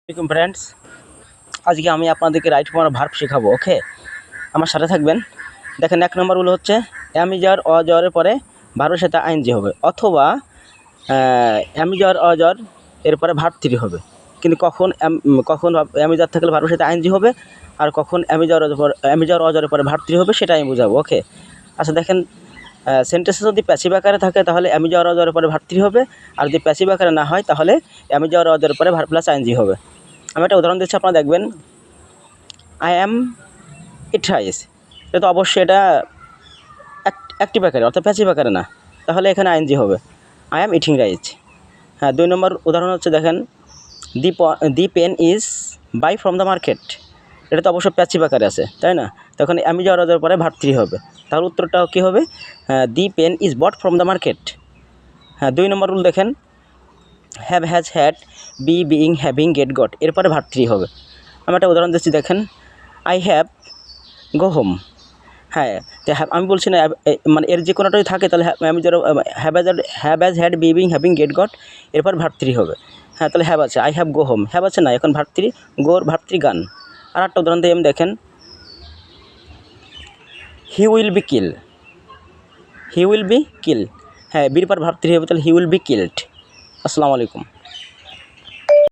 আসসালামাইকুম ফ্রেন্ডস, আজকে আমি আপনাদেরকে রাইট ফর্ম ভার্ব শেখাবো। ওকে, আমার সাথে থাকবেন। দেখেন, 1 নম্বর রুল হচ্ছে অ্যামিজার অজরের পরে ভার্বের সাথে আইএনজি হবে, অথবা অ্যামিজার অজর এরপরে ভার্ব 3 হবে। কিন্তু কখন অ্যামিজার থাকলে ভার্বের সাথে আইএনজি হবে, আর কখন অ্যামিজার অজরের পরে ভার্ব 3 হবে, সেটা আমি বোঝাবো। ওকে, আচ্ছা দেখেন, সেন্টেন্সে যদি প্যাসিভ আকারে থাকে তাহলে অ্যামিজার অজরের পরে ভার্ব 3 হবে, আর যদি প্যাসিভ আকারে না হয় তাহলে অ্যামিজার অজরের পরে ভার্ব প্লাস আইএনজি হবে। আমি একটা উদাহরণ দিচ্ছি, আপনারা দেখবেন। আই অ্যাম ইট রাইস, এটা তো অবশ্যই এটা অ্যাক্টিভ আকারে, অর্থাৎ প্যাসিভ আকারে না, তাহলে এখানে আইএনজি হবে। I am eating rice. হ্যাঁ, 2 নম্বর উদাহরণ হচ্ছে, দেখেন, the pen is buy from the market, এটা তো অবশ্যই প্যাসিভ আকারে আছে, তাই না? তখন আমি যাওয়ার পরে ভার্ব 3 হবে, তাহলে উত্তরটাও কী হবে? The pen is bought from the market. হ্যাঁ, 2 নম্বর রুল দেখেন, have has had be being having get got, এরপরে ভার্ব 3 হবে। আমি একটা উদাহরণ দিচ্ছি, দেখেন, আই হ্যাভ গো হোম। হ্যাঁ, তো আমি বলছি না, মানে এর যে কোনোটাই থাকে তাহলে আমি যারা have as had be being having get goat, এরপর ভার্ব 3 হবে। হ্যাঁ, তাহলে হ্যাভ আছে, I have go home, have আছে না, এখন ভার্ব 3, গোর ভার্ব 3 গান। আর একটা উদাহরণ দিয়ে আমি দেখেন, he will be kill, he will be kill. হ্যাঁ, বির পর ভার্ব 3 হবে, তাহলে হি উইল বি কিলড। আসসালামু আলাইকুম।